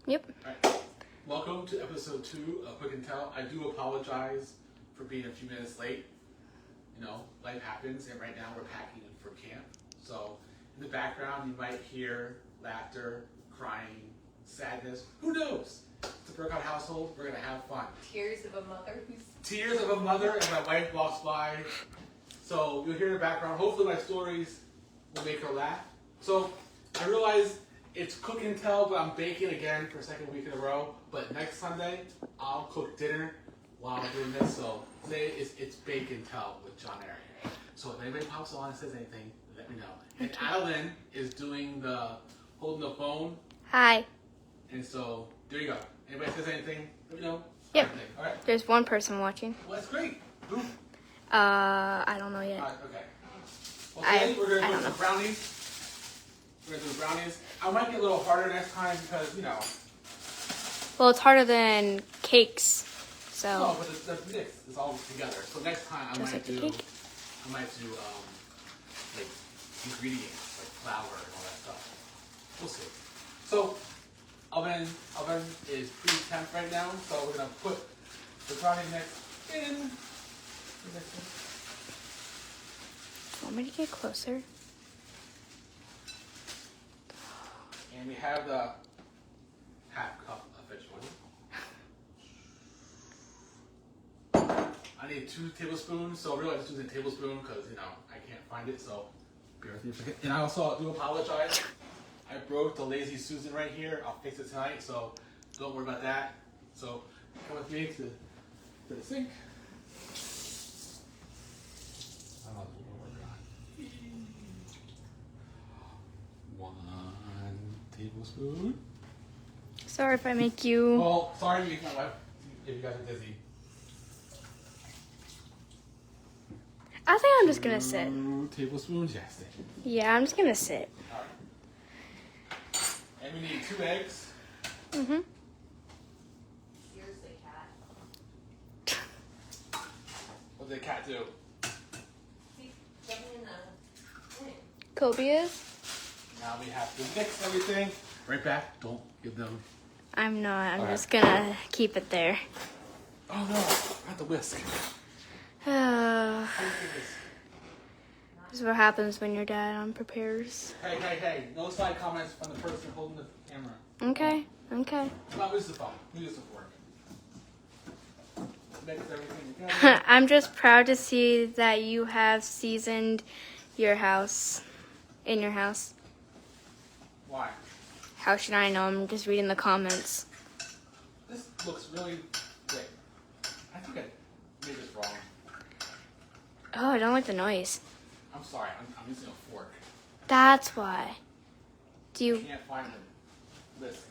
Yep. Alright. Welcome to episode 2 of Quick and Tell. I do apologize for being a few minutes late. You know, life happens, and right now we're packing for camp. So, in the background, you might hear laughter, crying, sadness. Who knows? It's a Burkout household. We're going to have fun. Tears of a mother who's... Tears of a mother, and my wife walks by. So, you'll hear in the background. Hopefully, my stories will make her laugh. So, I realize it's Cook and Tell, but I'm baking again for a second week in a row. But next Sunday, I'll cook dinner while I'm doing this. So today it's Bake and Tell with Jon-Erik. So if anybody pops on and says anything, let me know. And Adeline is holding the phone. Hi. And so there you go. Anybody says anything, let me know. Yep. All right. There's one person watching. Well, that's great. Who? I don't know yet. All right, okay. Well, today we're going to do some brownies. We're going to do brownies. I might get a little harder next time because, you know. Well, it's harder than cakes, so. No, but the mix is all together. So next time I might do like ingredients like flour and all that stuff. We'll see. So oven is pre-temp right now. So we're gonna put the brownie mix in the mixer. Want me to get closer? And we have the half cup of vegetable oil. I need 2 tablespoons, so really I'm just using a tablespoon because, you know, I can't find it, so bear with me for a second. And I also do apologize. I broke the Lazy Susan right here. I'll fix it tonight, so don't worry about that. So come with me to the sink. I don't know what we're on. 1 tablespoon. Sorry if I make you. Well, sorry to make my wife if you guys are dizzy. I think I'm just gonna sit. 2 tablespoons, yes. Yeah, I'm just gonna sit. Alright. And we need 2 eggs. Mhm. Seriously, cat. What did the cat do? See, jumping in the thing. Kobe is. Now we have to mix everything. Right back. Don't give them. I'm not. I'm Okay. just gonna keep it there. Oh no! I have to whisk. This How do you do this? is what happens when your dad unprepares. Hey! No side comments from the person holding the camera. Okay. Okay. No, this is the phone. Use the fork. Mix everything together. I'm just proud to see that you have seasoned your house. In your house. Why? How should I know? I'm just reading the comments. This looks really thick. I think I made this wrong. Oh, I don't like the noise. I'm sorry. I'm using a fork. That's why. Do I you? can't find this.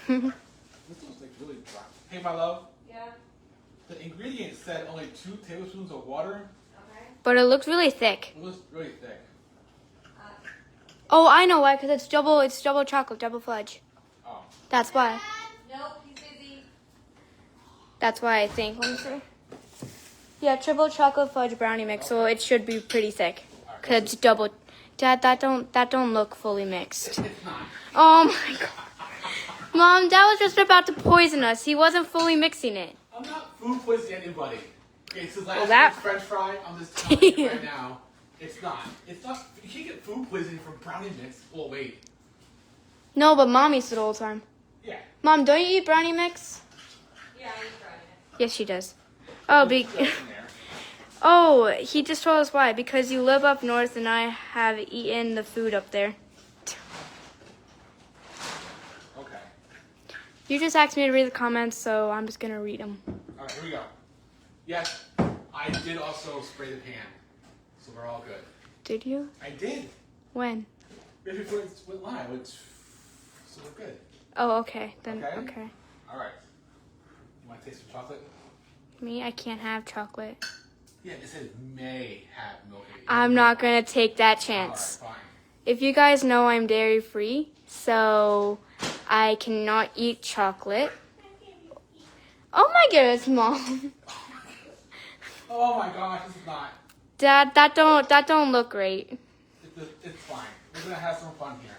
This looks like really dry. Hey, my love. Yeah, The ingredients said only 2 tablespoons of water. okay. But it looks really thick. It looks really thick. Oh, I know why. Because it's double chocolate, double fudge. Oh. That's why. Nope, he's busy. That's why I think. Let me see. Yeah, triple chocolate fudge brownie mix. So it should be pretty thick. Cause it's double. Dad, that don't look fully mixed. It's not. Oh my god. Mom, Dad was just about to poison us. He wasn't fully mixing it. I'm not food poisoning anybody. Okay, so last that- week's French fry, I'm just telling you right now, it's not. It's not. You can't get food poisoning from brownie mix. Oh wait. No, but Mom eats it all the time. Yeah. Mom, don't you eat brownie mix? Yeah, I ain't trying it. Yes, she does. Oh, There's just in there. Oh, he just told us why. Because you live up north and I have eaten the food up there. Okay. You just asked me to read the comments, so I'm just going to read them. All right, here we go. Yes, I did also spray the pan, so we're all good. Did you? I did. When? Right before it went live, so we're good. Oh, okay. Then, Okay. okay. All right. You want to taste some chocolate? Me, I can't have chocolate. Yeah, it says may have milk. I'm not going to take that All chance. right, fine. If you guys know, I'm dairy free, so I cannot eat chocolate. Oh my goodness, Mom. Oh my gosh, this is not. Dad, that don't look great. It's fine. We're gonna have some fun here.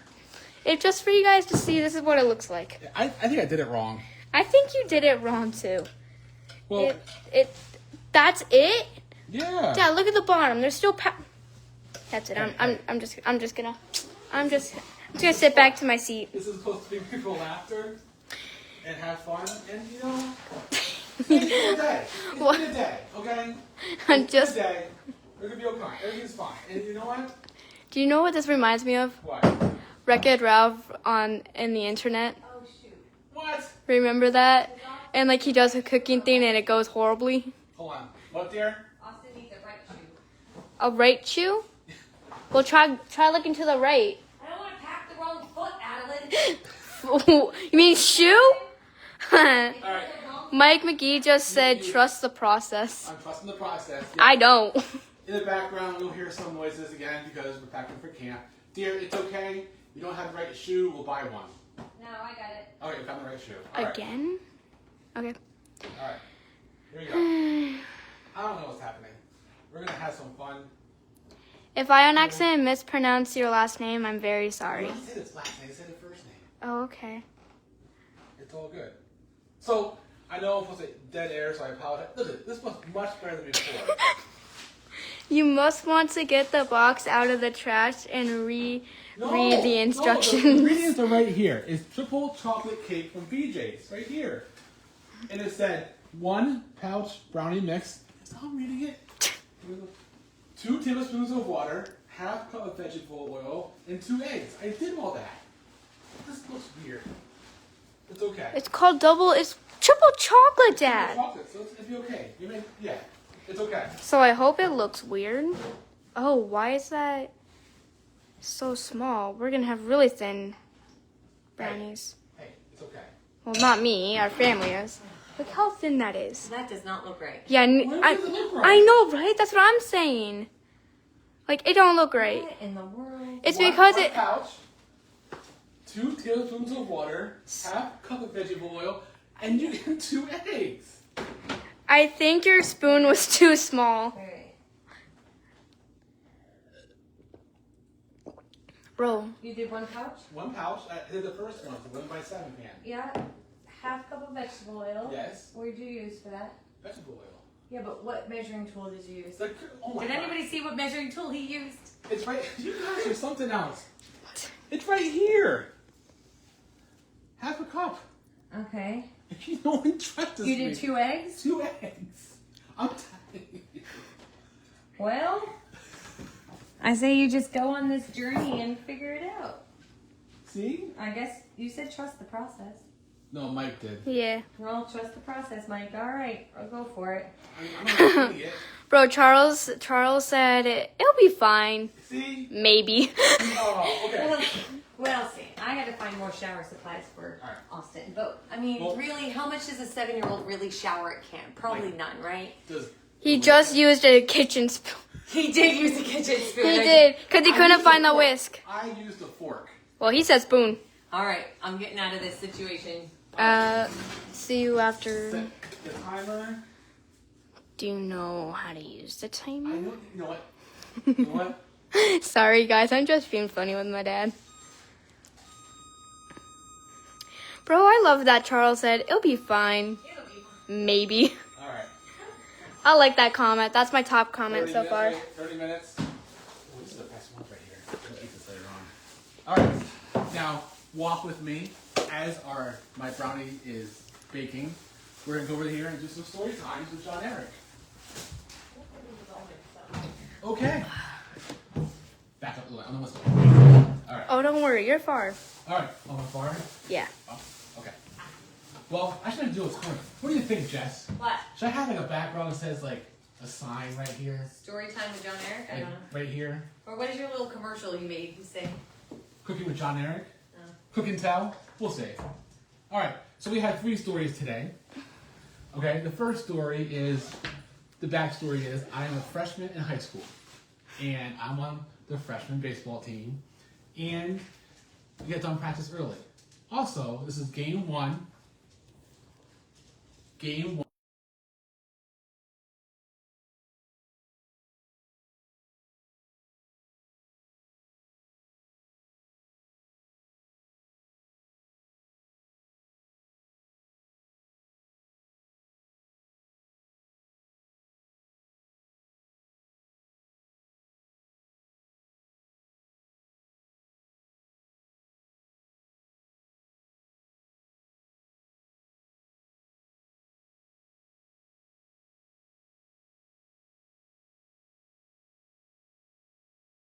It just for you guys to see. This is what it looks like. I think I did it wrong. I think you did it wrong too. Well, That's it. yeah. Dad, look at the bottom. There's still That's it. I'm just gonna sit back to my seat. This is supposed to be people laughter and have fun, and you know, it's been a day. It's been a day, okay? It's been a day. We're gonna be okay. Everything's fine. And you know what? Do you know what this reminds me of? What? Wreck-It Ralph in the internet. Oh, shoot. What? Remember that? And like he does a cooking thing and it goes horribly. Hold on. What, dear? Austin needs a right shoe. A right shoe? Well, try looking to the right. I don't want to pack the wrong foot, Adeline. You mean shoe? All right. Mike McGee just said, trust the process. I'm trusting the process. Yeah. I don't. In the background, you'll hear some noises again because we're packing for camp. Dear, it's okay. You don't have the right shoe. We'll buy one. No, I got it. Okay, we found the right shoe. All right. Again? Okay. All right. Here we go. I don't know what's happening. We're going to have some fun. If I on accident mispronounce your last name, I'm very sorry. Don't say this last name. Say the first name. Oh, okay. It's all good. So, I know I'm supposed to say dead air, so I apologize. Look, this was much better than before. You must want to get the box out of the trash and read the instructions. No, the ingredients are right here. It's triple chocolate cake from BJ's, right here. And it said 1 pouch brownie mix. Is I'm reading it? 2 tablespoons of water, half cup of vegetable oil, and 2 eggs. I did all that. This looks weird. It's okay. It's triple chocolate, Dad. Chocolate, so it'll be okay. Yeah, it's okay. So I hope it looks weird. Oh, why is that so small? We're gonna have really thin brownies. Hey, it's okay. Well, not me. Our family is. Look how thin that is. That does not look right. Yeah, Why does it look right? I know, right? That's what I'm saying. Like, it don't look right. What in the world? It's One because it... pouch, 2 tablespoons of water, half cup of vegetable oil, and you get 2 eggs. I think your spoon was too small. Alright. Bro. You did 1 pouch? 1 pouch. I did the first one, the 1x7 pan. Yeah. Half cup of vegetable oil. Yes. What did you use for that? Vegetable oil. Yeah, but what measuring tool did you use? It's like, oh my Did God. anybody see what measuring tool he used? It's right. You guys are something else. It's right here. Half a cup. Okay. No one trusts You me. did 2 eggs? 2 eggs. I'm telling you. Well, I say you just go on this journey and figure it out. See? I guess you said trust the process. No, Mike did. Yeah. Well, trust the process, Mike. All right, I'll go for it. I'm not an idiot. Bro, Charles said it'll be fine. See? Maybe. Oh, okay. Well, see, I had to find more shower supplies for All right. Austin. But, I mean, Well- really, how much does a 7-year-old really shower at camp? Probably none, right? Does He just used a kitchen spoon. He did use a kitchen spoon. He did, because he I couldn't used a find the fork. whisk. I used a fork. Well, he said spoon. All right, I'm getting out of this situation. See you after. Set the timer. Do you know how to use the I timer? know. You know what? You know what? Sorry, guys. I'm just being funny with my dad. Bro, I love that Charles said, it'll be fine. It'll be Maybe. All right. I like that comment. That's my top comment 30 so far. minutes, 30 minutes. Oh, this is the best one right here. We'll eat this later on. All right. Now, walk with me as my brownie is baking. We're going to go over here and do some story times with Jon-Erik. Okay. Back up a little. I'm almost all right. Oh, don't worry. You're far. All right. On the far. Yeah. Oh, okay. Well, I shouldn't do what's coming. What do you think, Jess? What? Should I have like a background that says like a sign right here? Story time with Jon-Erik? I Like, don't know. right here? Or what is your little commercial you made? You say? Cooking with Jon-Erik? No. Cook and tell? We'll see. All right, so we have 3 stories today. Okay, the first story is, the backstory is, I am a freshman in high school. And I'm on the freshman baseball team. And we get done practice early. Also, this is game 1. Game 1.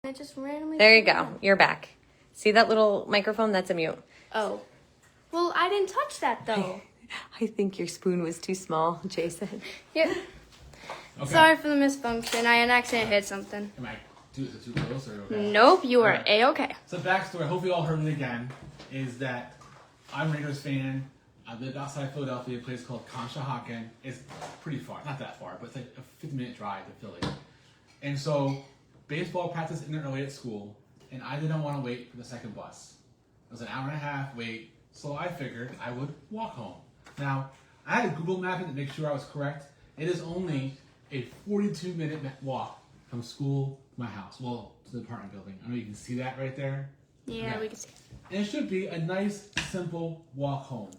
It just randomly. There you go. You're back. See that little microphone? That's a mute. Oh. Well, I didn't touch that though. I think your spoon was too small, Jason. Yep. Okay. Sorry for the misfunction. I had an accident hit something. Am I too close or okay? Nope, you are Okay. A-okay. So backstory, hopefully you all heard it again, is that I'm a Rangers fan. I live outside Philadelphia, a place called Conshohocken. It's pretty far, not that far, but it's like a 50-minute drive to Philly. And so baseball practice ended early at school, and I didn't want to wait for the second bus. It was an hour and a half wait, so I figured I would walk home. Now, I had a Google map to make sure I was correct. It is only a 42-minute walk from school to my house. Well, to the apartment building. I know you can see that right there. Yeah, we can see. And it should be a nice, simple walk home.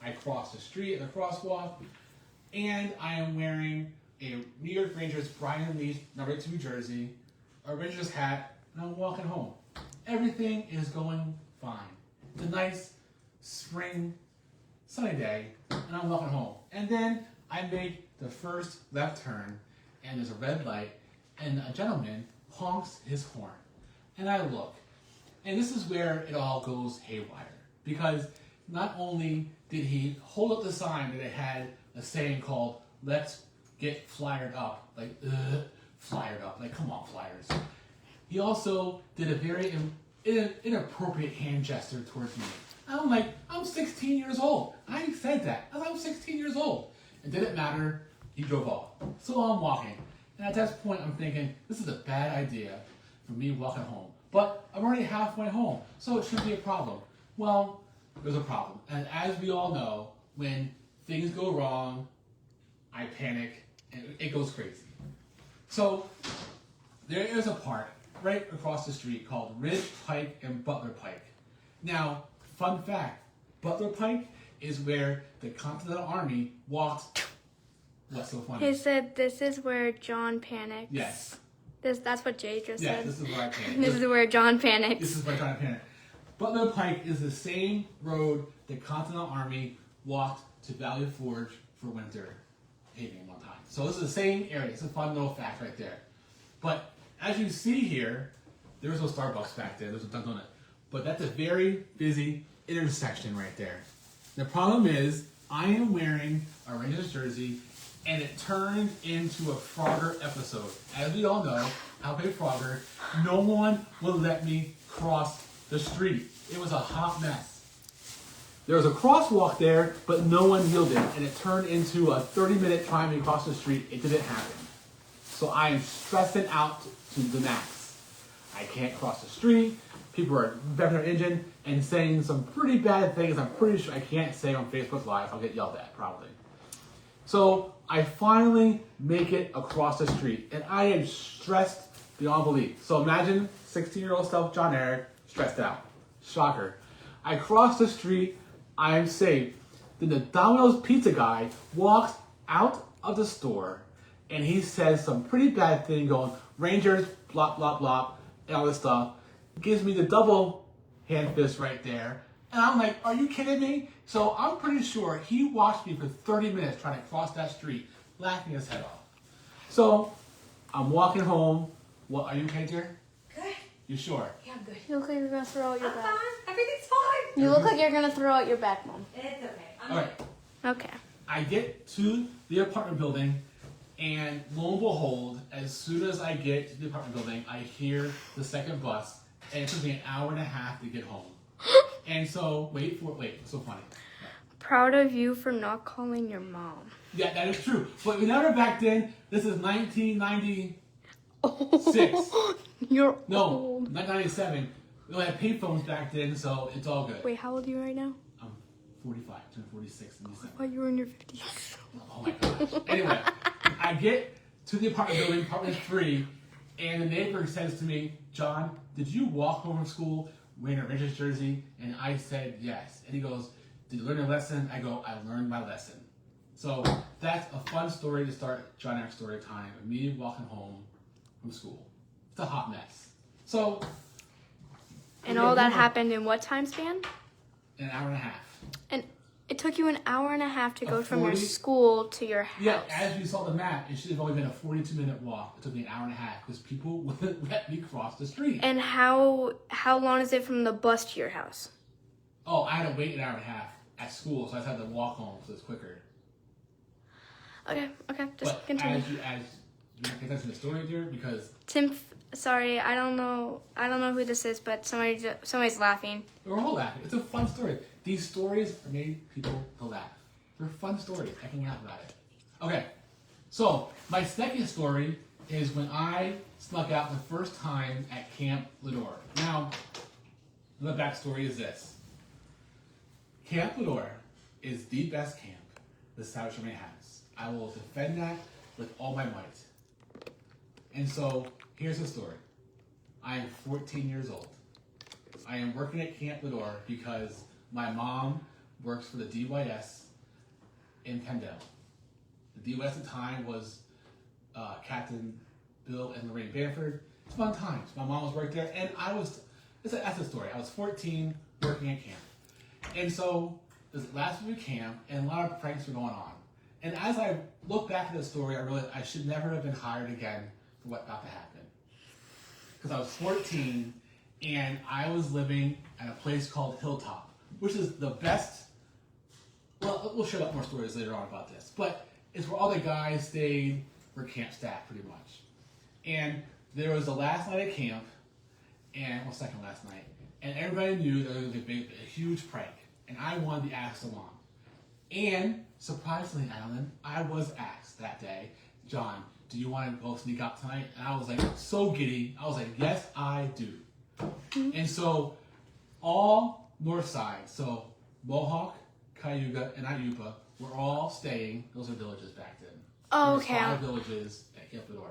I cross the street at the crosswalk, and I am wearing a New York Rangers Brian Lee number 2 jersey, a Rangers hat, and I'm walking home. Everything is going fine. It's a nice spring, sunny day, and I'm walking home. And then I make the first left turn, and there's a red light, and a gentleman honks his horn. And I look. And this is where it all goes haywire. Because not only did he hold up the sign that it had a saying called, "Let's get flyered up." Like, flyered up. Like, come on, flyers. He also did a very inappropriate hand gesture towards me. I'm like, I'm 16 years old. I said that. I'm 16 years old. It didn't matter. He drove off. So I'm walking. And at that point, I'm thinking, this is a bad idea for me walking home. But I'm already halfway home, so it shouldn't be a problem. Well, there's a problem. And as we all know, when things go wrong, I panic, and it goes crazy. So there is a park right across the street called Ridge Pike and Butler Pike. Now, fun fact, Butler Pike is where the Continental Army walked. What's so funny? He said this is where John panics. Yes. That's what Jay just Yeah, said. this is where I panic. This is where John panics. This is where I try to panic. Butler Pike is the same road the Continental Army walked to Valley Forge for winter paving one time. So this is the same area. It's a fun little fact right there. But as you see here, there was no Starbucks back there. There's a Dunkin' Donut. But that's a very busy intersection right there. The problem is, I am wearing a Rangers jersey, and it turned into a Frogger episode. As we all know, I'll play Frogger. No one will let me cross the street. It was a hot mess. There was a crosswalk there, but no one yielded, and it turned into a 30-minute trying to cross the street. It didn't happen. So I am stressing out to the max. I can't cross the street. People are revving their engine and saying some pretty bad things I'm pretty sure I can't say on Facebook Live. I'll get yelled at, probably. So I finally make it across the street, and I am stressed beyond belief. So imagine 16-year-old self, Jon-Erik, stressed out. Shocker. I cross the street, I am safe. Then the Domino's pizza guy walks out of the store, and he says some pretty bad thing going, Rangers, blah, blah, blah, and all this stuff. Gives me the double hand fist right there. And I'm like, are you kidding me? So I'm pretty sure he watched me for 30 minutes trying to cross that street, laughing his head off. So I'm walking home. What, are you okay, dear? Good. You sure? Yeah, I'm good. You look like you're gonna throw out your I'm back. fine. Everything's fine. You look like you're gonna throw out your back, Mom. It's okay. I'm All right. Okay. I get to the apartment building, and lo and behold, as soon as I get to the apartment building, I hear the second bus, and it took me an hour and a half to get home. And so, wait, it's so funny. Proud of you for not calling your mom. Yeah, that is true. But remember back then, this is 1996. You're No, old. 1997. We only had payphones back then, so it's all good. Wait, how old are you right now? I'm 45, turn 46 in I December. thought you were in your 50s. Oh my gosh. Anyway, I get to the apartment building, apartment 3, and the neighbor says to me, John, did you walk home from school wearing a Rangers jersey? And I said yes. And he goes, did you learn your lesson? I go, I learned my lesson. So that's a fun story to start Jon-Erik story time, of me walking home from school. It's a hot mess. So. And all that happened in what time span? In an hour and a half. And It took you an hour and a half to go from your 40? school to your house. Yeah, as you saw the map, it should have only been a 42-minute walk. It took me an hour and a half because people wouldn't let me cross the street. And how long is it from the bus to your house? Oh, I had to wait an hour and a half at school, so I just had to walk home, so it's quicker. Okay, just But continue. as you pay attention to the story, dear, because Tim, sorry, I don't know who this is, but somebody's laughing. we're all laughing. It's a fun story. These stories are made people to laugh. They're fun stories. I can laugh about it. Okay, so my second story is when I snuck out the first time at Camp Ledour. Now, the backstory is this. Camp Ledour is the best camp the South Germany has. I will defend that with all my might. And so, here's the story. I am 14 years old. I am working at Camp Ledour because my mom works for the DYS in Pendle. The DYS at the time was Captain Bill and Lorraine Bamford. It's fun times. My mom was working there, and that's the story. I was 14, working at camp. And so, this last week of camp, and a lot of pranks were going on. And as I look back at the story, I realized I should never have been hired again for what about to happen. Because I was 14, and I was living at a place called Hilltop, which is the best. Well, we'll share up more stories later on about this, but it's where all the guys stayed for camp staff, pretty much. And there was the last night at camp, second last night, and everybody knew that there was a huge prank, and I wanted to be asked along. And surprisingly, Alan, I was asked that day, John, do you want to go sneak out tonight? And I was like so giddy. I was like, yes, I do. And so all north side, so Mohawk, Cayuga, and Iupa were all staying. Those are villages back then. Oh, There's okay. 5 villages at Camp Ledour.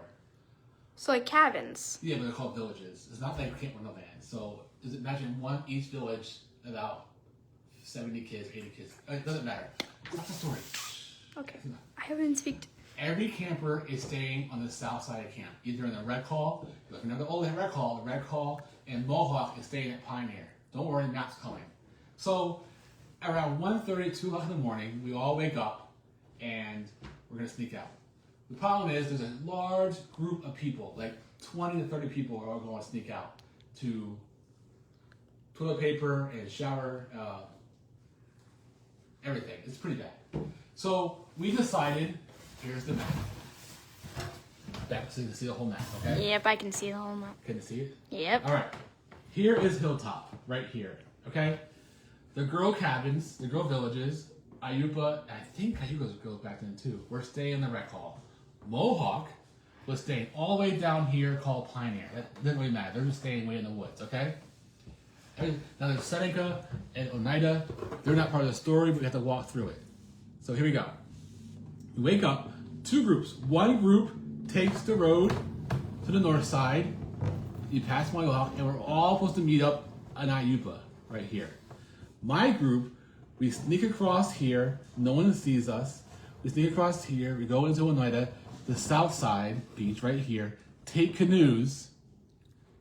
So like cabins. Yeah, but they're called villages. It's not like Camp Wonderland. So just imagine each village, about 70 kids, 80 kids. It doesn't matter. That's the story. Okay. I haven't speak. Every camper is staying on the south side of camp, either in the Red Call, if you know the Red Call, and Mohawk is staying at Pioneer. Don't worry, the map's coming. So around 1:30, 2 o'clock in the morning, we all wake up and we're gonna sneak out. The problem is there's a large group of people, like 20 to 30 people are all going to sneak out to toilet paper and shower, everything. It's pretty bad. So we decided, here's the map. Back so you can see the whole map, okay? Yep, I can see the whole map. Can you see it? Yep. All right. Here is Hilltop, right here, okay? The girl cabins, the girl villages, Iupa, I think Cayuga goes back then too. We're staying in the rec hall. Mohawk was staying all the way down here called Pioneer. That doesn't really matter. They're just staying way in the woods, okay? Now there's Seneca and Oneida. They're not part of the story, but we have to walk through it. So here we go. We wake up, 2 groups. One group takes the road to the north side. You pass Mohawk, and we're all supposed to meet up in Iupa, right here. My group, we sneak across here. No one sees us. We sneak across here. We go into Oneida, the south side beach right here. Take canoes.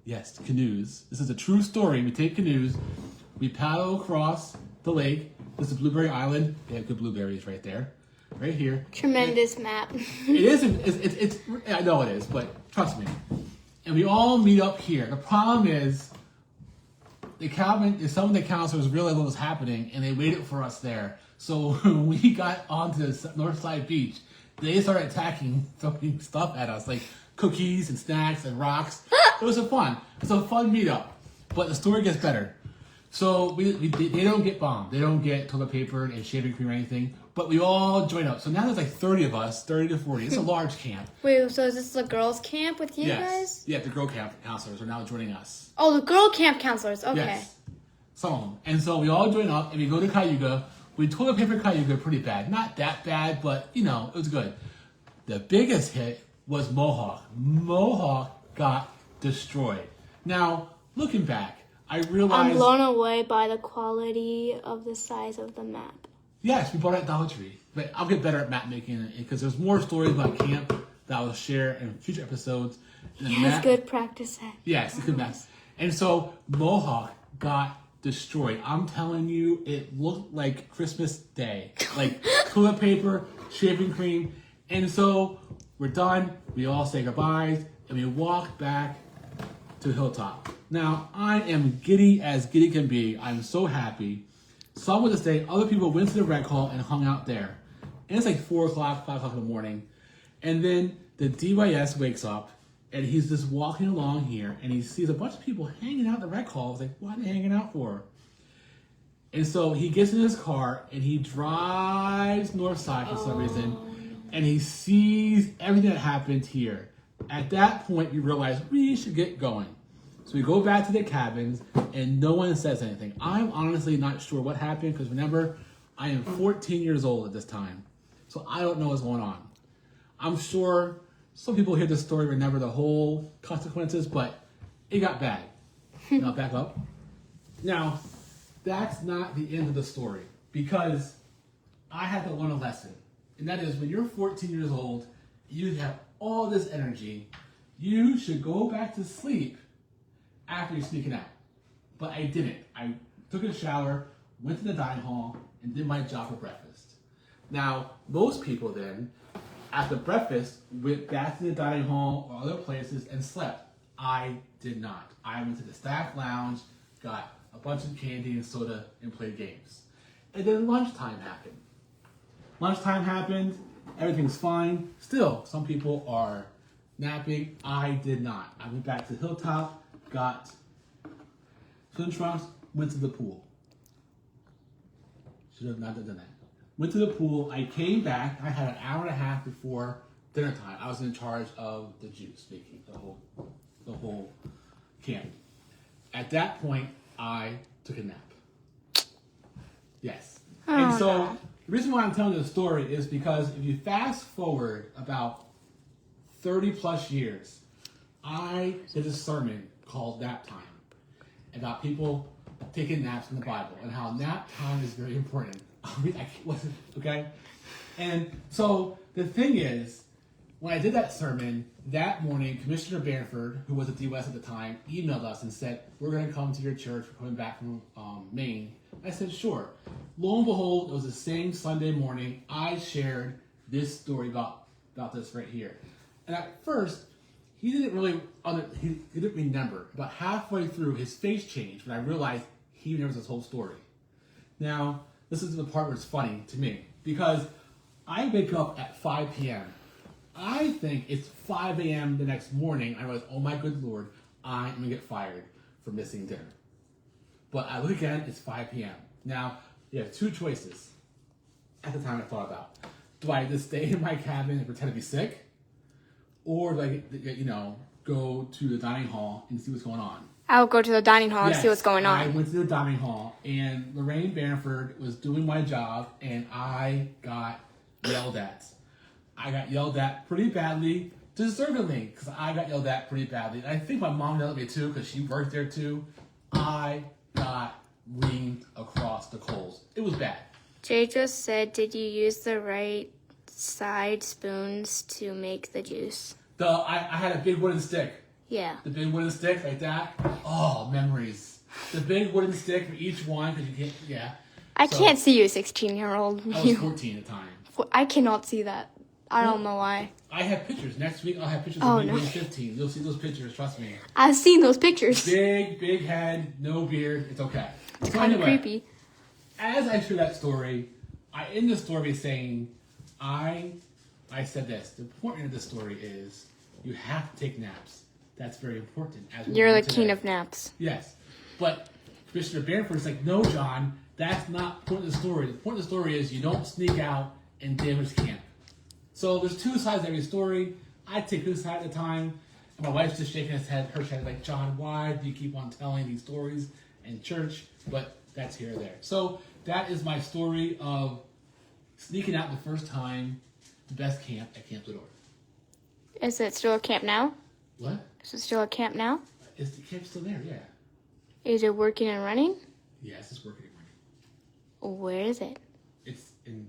Yes, canoes. This is a true story. We take canoes. We paddle across the lake. This is Blueberry Island. They have good blueberries right there. Right here. Tremendous map. It isn't. It's. I know it is, but trust me. And we all meet up here. The problem is, some of the counselors realized what was happening, and they waited for us there. So when we got onto the north side beach, they started attacking, throwing stuff at us, like cookies and snacks and rocks. It was a fun meetup. But the story gets better. So they don't get bombed. They don't get toilet paper and shaving cream or anything. But we all join up. So now there's like 30 of us, 30 to 40. It's a large camp. Wait, so is this the girls' camp with you guys? Yeah, the girl camp counselors are now joining us. Oh, the girl camp counselors. Okay. Yes. Some of them. And so we all join up and we go to Cayuga. We toilet paper Cayuga pretty bad. Not that bad, but it was good. The biggest hit was Mohawk. Mohawk got destroyed. Now, looking back, I realized... I'm blown away by the quality of the size of the map. Yes, we bought it at Dollar Tree. But I'll get better at map making because there's more stories about camp that I will share in future episodes. He has good practice at. Yes, it's good map. And so Mohawk got destroyed. I'm telling you, it looked like Christmas Day. Like toilet paper, shaving cream. And so we're done. We all say goodbyes and we walk back to Hilltop. Now, I am giddy as giddy can be. I'm so happy. Some would say other people went to the rec hall and hung out there. And it's like 4 o'clock, 5 o'clock in the morning. And then the DYS wakes up and he's just walking along here and he sees a bunch of people hanging out in the rec hall. He's like, what are they hanging out for? And so he gets in his car and he drives north side for some reason. And he sees everything that happened here. At that point, you realize we should get going. So we go back to the cabins and no one says anything. I'm honestly not sure what happened because remember, I am 14 years old at this time. So I don't know what's going on. I'm sure some people hear this story remember the whole consequences, but it got bad. Now back up. Now, that's not the end of the story because I had to learn a lesson. And that is when you're 14 years old, you have all this energy, you should go back to sleep after you're sneaking out. But I didn't. I took a shower, went to the dining hall, and did my job for breakfast. Now, most people then, after breakfast, went back to the dining hall or other places and slept. I did not. I went to the staff lounge, got a bunch of candy and soda, and played games. And then lunchtime happened. Lunchtime happened, everything's fine. Still, some people are napping. I did not. I went back to Hilltop, got swim trunks, went to the pool. Should have not done that. Went to the pool. I came back. I had an hour and a half before dinner time. I was in charge of the juice making, the whole camp. At that point, I took a nap. Yes. And so the reason why I'm telling you the story is because if you fast forward about 30 plus years, I did a sermon called Nap Time about people taking naps in the Bible and how nap time is very important. Okay? And so the thing is, when I did that sermon, that morning, Commissioner Banford, who was at DWS at the time, emailed us and said, we're going to come to your church. We're coming back from Maine. I said, sure. Lo and behold, it was the same Sunday morning, I shared this story about this right here. And at first, he didn't really, he didn't remember. About halfway through, his face changed when I realized he remembers this whole story. Now, this is the part where it's funny to me, because I wake up at 5 p.m. I think it's 5 a.m. the next morning. I realize, oh my good Lord, I'm going to get fired for missing dinner. But I look again, it's 5 p.m. Now, you have two choices at the time I thought about. Do I just stay in my cabin and pretend to be sick? Or do I, go to the dining hall and see what's going on? I'll go to the dining hall and see what's going on. I went to the dining hall, and Lorraine Banford was doing my job, and I got yelled at. I got yelled at pretty badly, deservedly, because I got yelled at pretty badly. And I think my mom yelled at me too, because she worked there too. I got reamed across the coals. It was bad. Jay just said, did you use the right side spoons to make the juice? I had a big wooden stick. Yeah. The big wooden stick like that. Oh, memories. The big wooden stick for each one, because you can't, yeah. I can't see you, 16-year-old. I was 14 at the time. I cannot see that. I don't know why. I have pictures. Next week, I'll have pictures of me being 15. You'll see those pictures, trust me. I've seen those pictures. Big head, no beard. It's okay. It's kind of creepy. As I share that story, I end the story saying, I said this. The point of the story is you have to take naps. That's very important. You're the king of naps. Yes. But Commissioner Banford is like, no, John, that's not the point of the story. The point of the story is you don't sneak out and damage camp. So there's two sides to every story. I take this side at a time. And my wife's just shaking her head like, John, why do you keep on telling these stories in church? But that's here or there. So that is my story of sneaking out the first time, the best camp at Camp Lador. Is it still a camp now? What? Is it still a camp now? Is the camp still there? Yeah. Is it working and running? Yes, it's working and running. Where is it? It's in,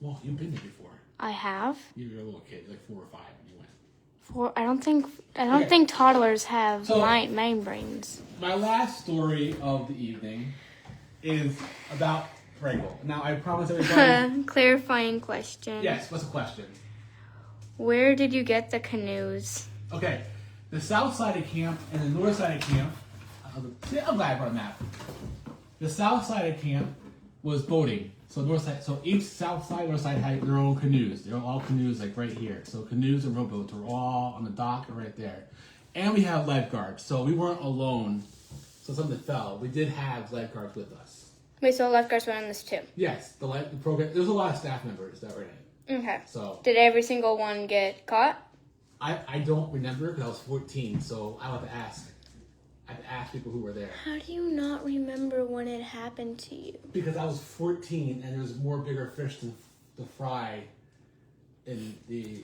well, you've been there before. I have. You were a little kid, like 4 or 5 when you went. I don't think toddlers have mind brains. My last story of the evening is about Pringle. Now, I promise everybody. Clarifying question. Yes, what's the question? Where did you get the canoes? Okay, the south side of camp and the north side of camp. I'm glad I brought a map. The south side of camp was boating. So north side, so each south side, north side had their own canoes. They're all canoes like right here. So canoes and rowboats were all on the dock and right there. And we have lifeguards, so we weren't alone. So something fell. We did have lifeguards with us. Wait, so lifeguards went on this too? Yes, the program. There was a lot of staff members that were in it. Okay. So did every single one get caught? I don't remember because I was 14, so I have to ask. I had to ask people who were there. How do you not remember when it happened to you? Because I was 14 and there was more bigger fish to fry in the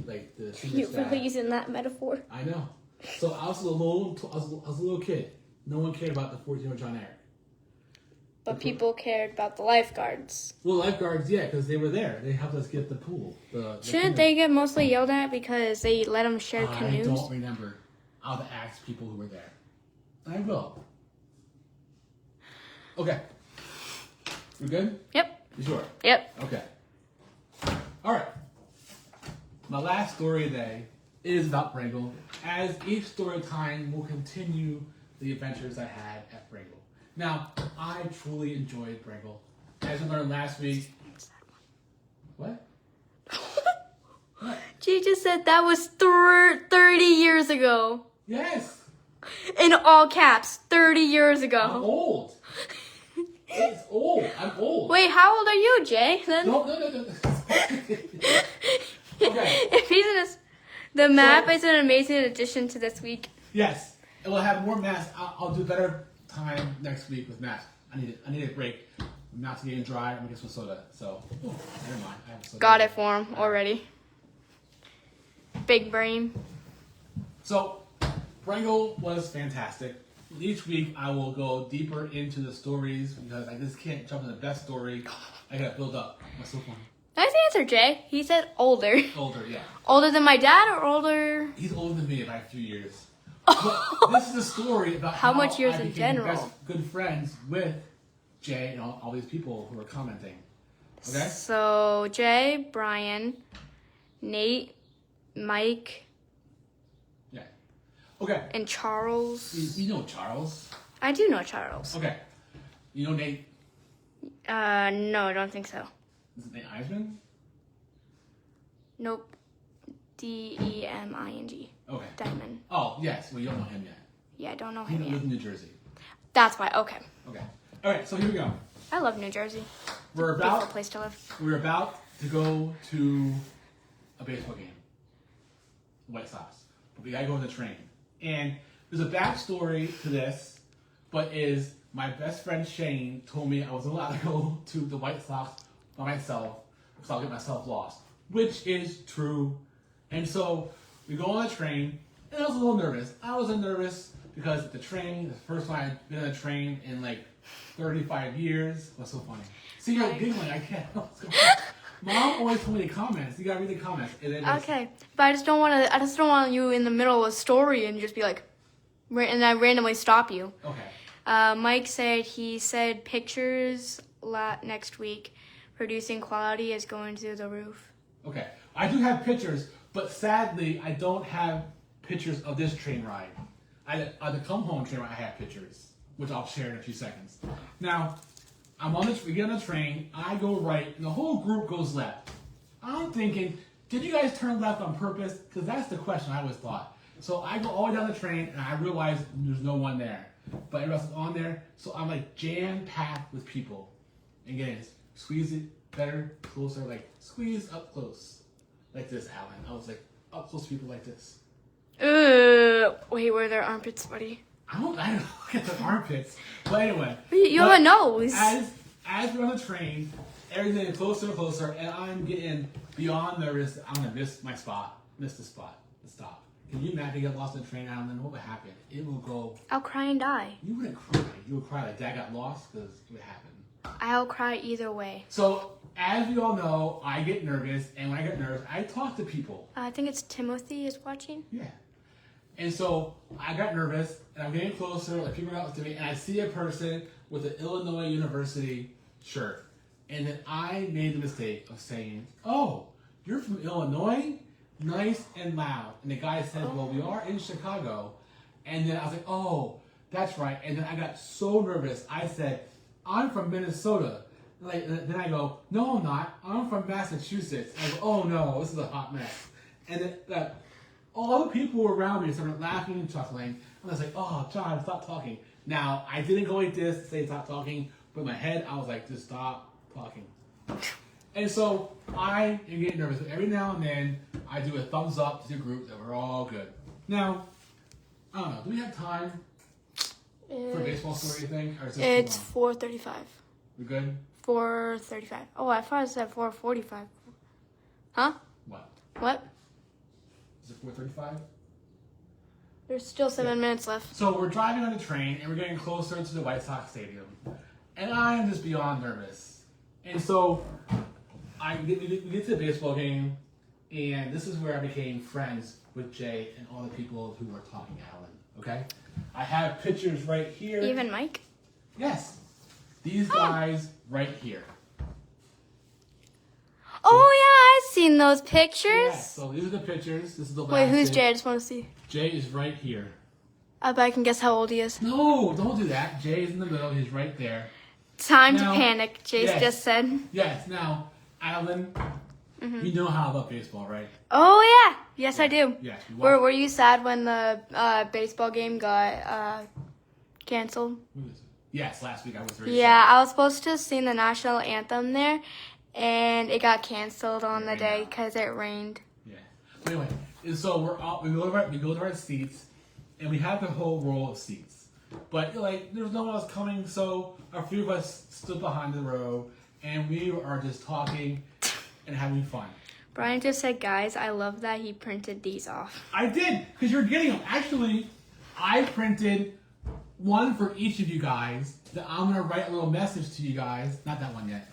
senior You're staff. really using that metaphor. I know. So I was a little kid. No one cared about the 14-year-old Jon-Erik. But people cared about the lifeguards. Well, lifeguards, yeah, because they were there. They helped us get the pool. Shouldn't they get mostly yelled at because they let them share canoes? I don't remember. I'll have to ask people who were there. I will. Okay. We good? Yep. You sure? Yep. Okay. All right. My last story today is about Pringle. As each story time will continue the adventures I had at Pringle. Now, I truly enjoyed Pringle. As we learned last week. What? What? She just said that was 30 years ago. Yes. In all caps, 30 years I'm ago. old. It's old. I'm old. Wait, how old are you, Jay? Then? No. Okay. If he's in the map is an amazing addition to this week. Yes. And we'll have more math. I'll do better time next week with math. I need a break. Math's getting dry. I'm gonna get some soda. So, never mind. I have soda. Got it for him already. Big brain. So, Pringle was fantastic. Each week I will go deeper into the stories because I just can't jump in the best story. I gotta build up. What's so funny? Nice answer, Jay. He said older. Older, yeah. Older than my dad or older? He's older than me by a few years. But this is a story about How much years I in became general? good friends with Jay and all these people who are commenting. Okay? So, Jay, Brian, Nate, Mike, Yeah. Okay. and Charles. You know Charles. I do know Charles. Okay. You know Nate? No, I don't think so. Is it Nate Eisman? Nope. Deming. Okay. Diamond. Oh, yes. Well, you don't know him yet. Yeah, I don't know He him lives yet. in New Jersey. That's why. Okay. Okay. All right. So here we go. I love New Jersey. We're Beautiful about place to live. to go to a baseball game. White Sox. But we gotta go on the train. And there's a backstory to this, but is my best friend Shane told me I wasn't allowed to go to the White Sox by myself because I'll get myself lost. Which is true. And so we go on the train, and I was a little nervous. I was nervous because the train, the first time I'd been on a train in like 35 years. What's so funny? See, you're giggling. I can't. What's going on? Mom always told me the comments. You gotta read the comments. And then Okay, but I just don't want you in the middle of a story and just be like, and I randomly stop you. Okay. Mike said pictures next week. Producing quality is going through the roof. Okay. I do have pictures, but sadly, I don't have pictures of this train ride. On the come home train ride, I have pictures, which I'll share in a few seconds. Now, we get on the train, I go right, and the whole group goes left. I'm thinking, did you guys turn left on purpose? Because that's the question I always thought. So I go all the way down the train, and I realize there's no one there. But everybody else is on there, so I'm like jam-packed with people. And again, squeeze it better, closer, like squeeze up close. Like this, Alan. I was like up close to people like this. Wait, were there armpits, buddy? I don't look at the armpits. But anyway. You have a nose. As we're on the train, everything's getting closer and closer, and I'm getting beyond nervous. I'm gonna miss the spot, the stop. Can you imagine get lost in the train, Alan? Then what would happen? It will go. I'll cry and die. You wouldn't cry. You would cry like Dad got lost because it would happen. I'll cry either way. So, as we all know, I get nervous, and when I get nervous, I talk to people. I think it's Timothy is watching. Yeah. And so, I got nervous, and I'm getting closer, like people are out to me, and I see a person, with an Illinois University shirt. And then I made the mistake of saying, "Oh, you're from Illinois? Nice and loud." And the guy said, "Well, we are in Chicago." And then I was like, "Oh, that's right." And then I got so nervous. I said, "I'm from Minnesota." Then I go, "No, I'm not. I'm from Massachusetts." And I go, "Oh no, this is a hot mess." And then all the people around me started laughing and chuckling. And I was like, "Oh, John, stop talking." Now, I didn't go like this to say stop talking, but in my head, I was like, just stop talking. And so I am getting nervous. But every now and then, I do a thumbs up to the group that we're all good. Now, I don't know. Do we have time for a baseball story, you think? Or is this It's too long? 4:35. We good? 4:35. Oh, I thought it said 4:45. Huh? What? What? Is it 4:35? There's still 7 minutes left. So we're driving on the train, and we're getting closer to the White Sox stadium. And I am just beyond nervous. And so we get to the baseball game, and this is where I became friends with Jay and all the people who were talking Alan. Okay? I have pictures right here. Even Mike? Yes. These guys right here. Oh, yeah, I've seen those pictures. Yeah, so these are the pictures. This is the last Wait, who's day. Jay? I just want to see. Jay is right here. I bet I can guess how old he is. No, don't do that. Jay's in the middle. He's right there. Time Now- to panic, Jace Yes. just said. Yes. Now, Alan, you know how I love baseball, right? Oh, yeah. Yes, I do. Yes. We watch- Were you sad when the baseball game got canceled? Yes, last week I was very Yeah, I was supposed to sing the national anthem there, and it got canceled on the Rained day out. because it rained. Yeah. But anyway, and so we go to our seats, and we have the whole row of seats. But like, there's no one else coming, so a few of us stood behind the row, and we are just talking and having fun. Brian just said, guys, I love that he printed these off. I did, because you're getting them. Actually, I printed one for each of you guys that I'm gonna write a little message to you guys. Not that one yet.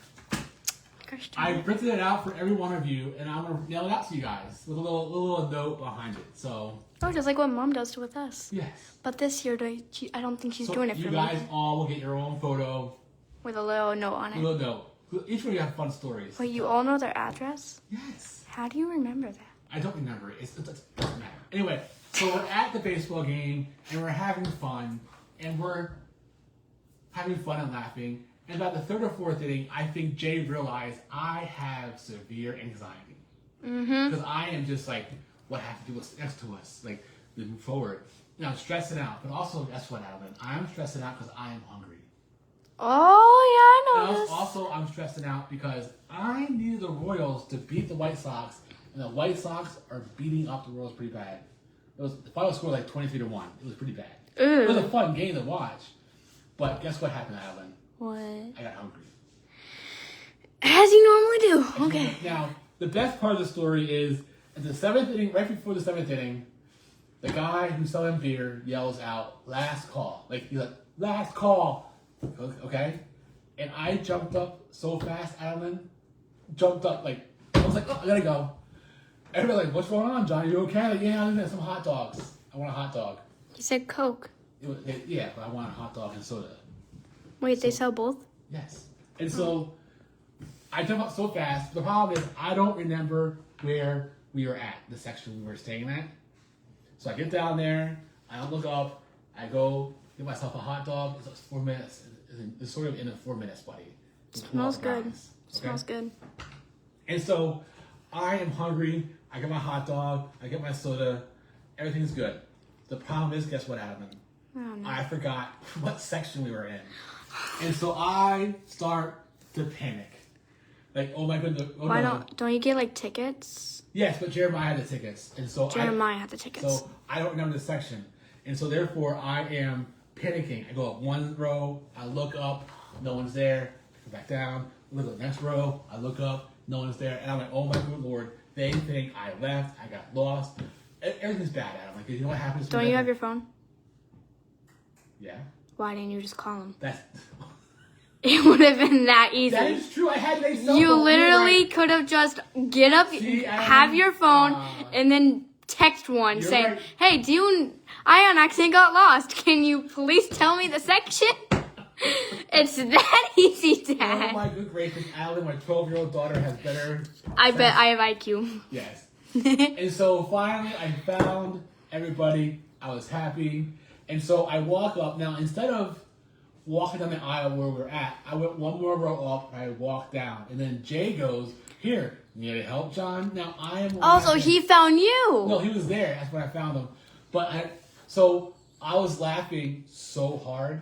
Gosh, I printed it out for every one of you, and I'm gonna mail it out to you guys with a little note behind it. So oh, just like what Mom does with us. yes. But this year, I don't think she's So doing it you for guys me. all will get your own photo, With a little note on a it. little note. Each one of you have fun stories. Wait, you all know their address? Yes. How do you remember that? I don't remember it. It doesn't matter. Anyway, so we're at the baseball game, and we're having fun, and we're having fun and laughing. And about the third or fourth inning, I think Jay realized I have severe anxiety. Mm-hmm. Because I am just like, what happened to what's next to us? Like, moving forward. And I'm stressing out. But also, guess what, Alan? I'm stressing out because I am hungry. Oh, yeah, I And know this. also, I'm stressing out because I needed the Royals to beat the White Sox, and the White Sox are beating up the Royals pretty bad. The final score was like 23-1. It was pretty bad. It was a fun game to watch. But guess what happened, Alan? What? I got hungry. As you normally do. Okay. Now, the best part of the story is at the seventh inning, right before the seventh inning, the guy who's selling beer yells out, "Last call." Like, he's like, "Last call." Okay? And I jumped up so fast, Alan. Jumped up, like, I was like, "Oh, I gotta go." Everybody's like, "What's going on, John? Are you okay?" Like, "Yeah, I'm gonna get some hot dogs. I want a hot dog." You said Coke. Yeah, but I want a hot dog and soda. Wait, they sell both? Yes. And so I jumped up so fast. The problem is I don't remember where we were at, the section we were staying at. So I get down there, I don't look up, I go get myself a hot dog. It's 4 minutes. It's sort of in the 4 minutes, buddy. Smells good. Smells good. And so I am hungry. I get my hot dog. I get my soda. Everything's good. The problem is, guess what happened? Oh, no. I forgot what section we were in. And so I start to panic. Like, oh my goodness. Oh Why no. don't you get like tickets? Yes, but Jeremiah had the tickets. And so Jeremiah had the tickets. So I don't remember the section. And so therefore I am panicking. I go up one row, I look up, no one's there. I go back down, look at the next row, I look up, no one's there. And I'm like, oh my good Lord, they think I left, I got lost. Everything's bad, Adam. Like, you know what happens? Don't you have your phone? Yeah. Why didn't you just call him? That's... It would have been that easy. That is true. I had my cell You phone. literally could have just get up, See, have your phone, Adam? and then text one You're saying, right. "Hey, I on accident got lost. Can you please tell me the section?" It's that easy, Oh Dad. my good gracious, Alan, my 12-year-old daughter has better. I bet I have IQ. Yes. And so finally I found everybody. I was happy. And so I walk up. Now, instead of walking down the aisle where we're at, I went one more row up and I walked down. And then Jay goes, here, you need help, John? Now I am... Also, he found you. No, he was there. That's when I found him. But I was laughing so hard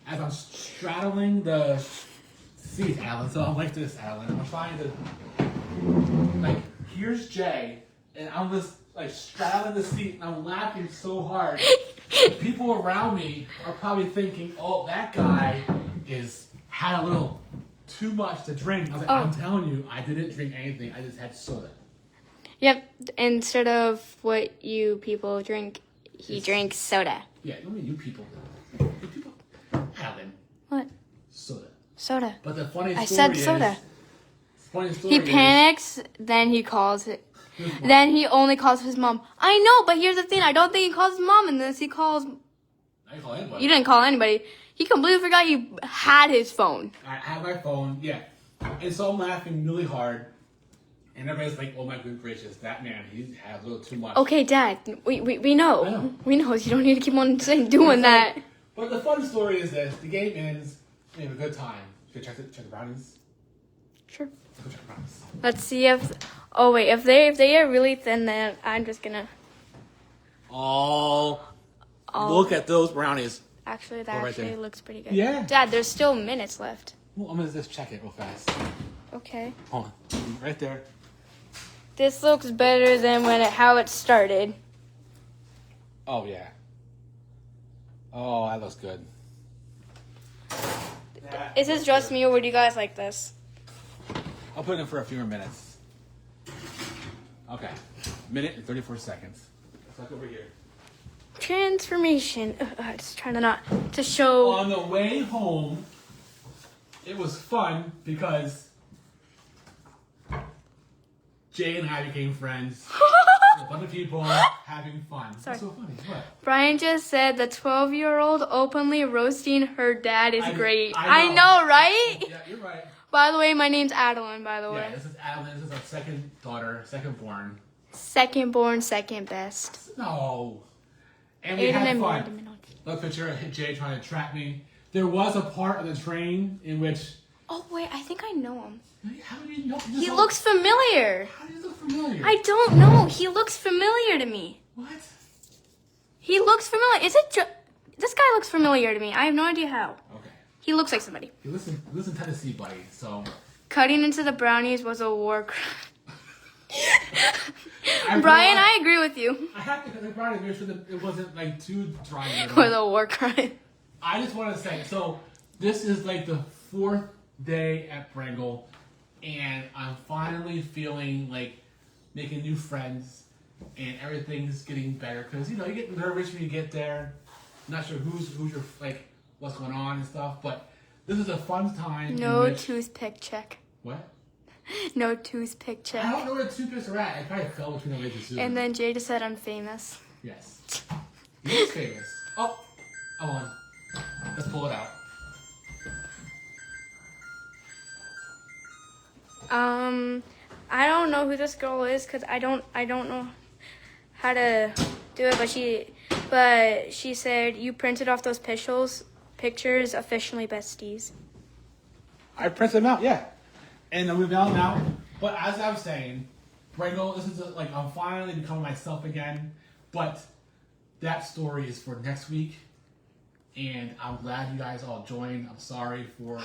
as I'm straddling the seat, Alan. So I'm like this, Alan. I'm trying to, like, here's Jay, and I'm just like straddling the seat, and I'm laughing so hard. People around me are probably thinking, "Oh, that guy had a little too much to drink." I was like, "I'm telling you, I didn't drink anything. I just had soda." Yep. Instead of what you people drink, he drinks soda. Yeah, I mean you people. You people, Alan. What? Soda. Soda. But the funny story I said is, soda. funny story He panics, then he calls it. Then he only calls his mom. I know, but here's the thing. I don't think he calls his mom in this. He calls... I didn't call anybody. You didn't call anybody. He completely forgot you had his phone. I had my phone, yeah. And so I'm laughing really hard. And everybody's like, oh my good gracious, that man, he had a little too much. Okay, Dad. We know. I know. We know. You don't need to keep on doing that. But the fun story is this. The game ends. We have a good time. Should I check the brownies? Sure. Let's go check the brownies. Let's see if... Oh, wait. If they get really thin, then I'm just gonna... Oh, look at those brownies. Actually, that right actually there. looks pretty good. Yeah. Dad, there's still minutes left. Well, I'm going to just check it real fast. Okay. Hold on. Right there. This looks better than how it started. Oh, yeah. Oh, that looks good. Is this just me, or would you guys like this? I'll put it in for a few more minutes. Okay. Minute and 34 seconds. Let's look over here. Transformation. Just trying to show. On the way home, it was fun because Jay and I became friends. A bunch of people having fun. Sorry. What's so funny? What? Brian just said the 12-year-old openly roasting her dad is great. I know. I know, right? Yeah, you're right. By the way, my name's Adeline, by the way. Yeah, this is Adeline. This is our second daughter, second born. Second born, second best. No. And we Aiden had and fun. Brandon. Look, picture of Jay trying to trap me. There was a part of the train in which... Oh, wait, I think I know him. How do you know? He looks familiar. How do you look familiar? I don't know. He looks familiar to me. What? He looks familiar. This guy looks familiar to me. I have no idea how. Okay. He looks like somebody. You live in Tennessee, buddy, so... Cutting into the brownies was a war crime. Brian, I agree with you. I have to cut the brownies to make sure that it wasn't, like, too dry. It was a war crime. I just want to say, so, this is, like, the 4th day at Pringle, and I'm finally feeling like making new friends, and everything's getting better. Because, you know, you get nervous when you get there. Not sure who's your, like, what's going on and stuff, but this is a fun time. No toothpick check. What? No toothpick check. I don't know where the toothpicks are at. I probably fell between the legs of Susan. And then Jay just said I'm famous. Yes. He is famous. Oh, hold on. Let's pull it out. I don't know who this girl is because I don't know how to do it, but she said you printed off those pictures officially besties. I printed them out, yeah. And then we mailed them out. But as I was saying, Pringle, this is like I'm finally becoming myself again. But that story is for next week. And I'm glad you guys all joined. I'm sorry for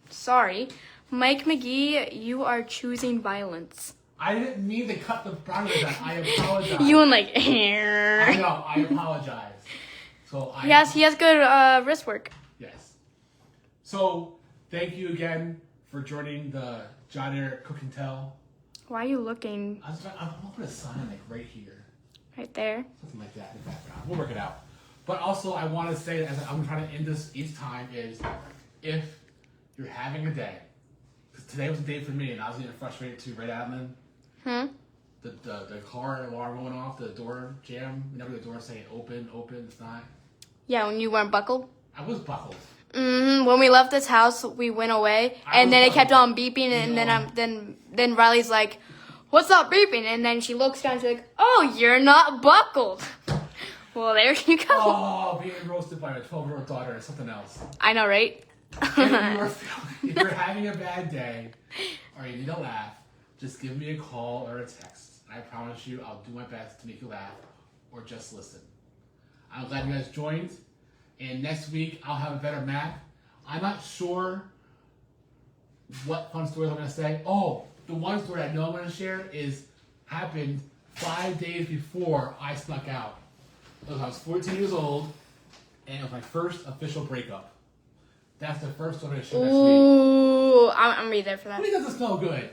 Sorry. Mike McGee, you are choosing violence. I didn't mean to cut the brownies out. I apologize. You and like I know, I apologize. So he has good wrist work. Yes. So thank you again for joining the Jon-Erik Cook and Tell. Why are you looking I'm gonna put a sign like right here. right there? Something like that in the background. We'll work it out. But also I want to say, as I'm trying to end this each time, is if you're having a day, because today was a day for me and I was getting frustrated too, right, Adeline? the car alarm going off, the door jam. Whenever the door saying open, it's not. Yeah, when you weren't buckled. I was buckled. When we left this house, we went away, and then it kept on beeping, and then Riley's like, "What's up beeping?" And then she looks down, and she's like, "Oh, you're not buckled." Well, there you go. Oh, being roasted by a 12-year-old daughter is something else. I know, right? If you're having a bad day or you need a laugh, just give me a call or a text. I promise you, I'll do my best to make you laugh or just listen. I'm glad you guys joined. And next week, I'll have a better map. I'm not sure what fun stories I'm going to say. Oh, the one story I know I'm going to share happened 5 days before I snuck out. I was 14 years old, and it was my first official breakup. That's the first story I'm going to share next week. Ooh, I'm going to be there for that. Why does it smell good?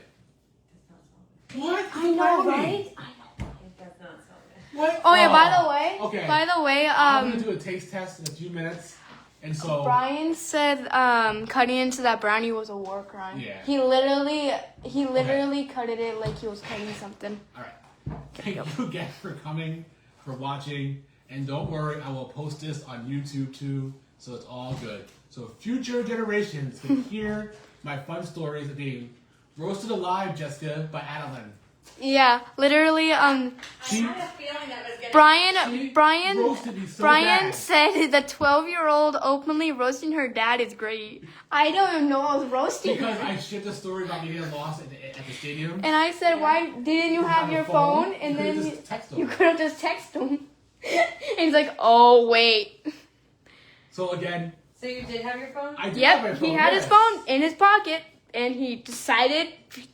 What? I know, right? I know. It does not smell good. What? Oh, yeah, by the way, I'm going to do a taste test in a few minutes. And so Brian said cutting into that brownie was a war crime. Yeah. He literally cut it like he was cutting something. All right. Thank you again for coming, for watching. And don't worry, I will post this on YouTube too, so it's all good. So future generations can hear my fun stories of being roasted alive, Jessica, by Adeline. Yeah, literally. I had a feeling that was gonna. She roasted me so Brian bad. said the 12-year-old openly roasting her dad is great. I don't even know I was roasting Because her. I shared the story about me getting lost at the stadium. And I said, why didn't you have your phone? And You could've then just texted him. you could have just texted him. And he's like, oh, wait. So again, So you did have your phone? I did have my Yep, phone. he had his yes. phone in his pocket. And he decided,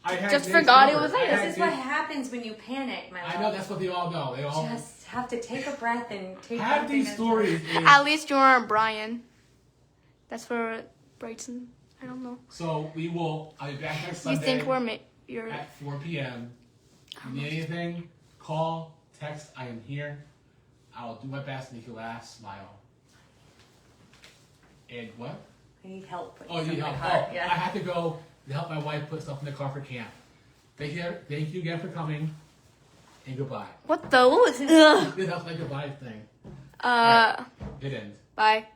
I had just Nate's forgot it number. was I there. had This is what happens when you panic, my love. I know, that's what they all know. They all Just have to take a breath and take have one these thing stories. At least you aren't Brian. That's for Brighton. I don't know. So I'll be back next You Sunday think you're at 4 p.m. If you need anything, call, text, I am here. I'll do my best to make you laugh, smile. And what? I need help. Oh, you need help. Car. Oh, Yeah. I have to go to help my wife put stuff in the car for camp. Thank you again for coming, and goodbye. What those? Ugh. This is my goodbye thing. Uh, It ends. bye.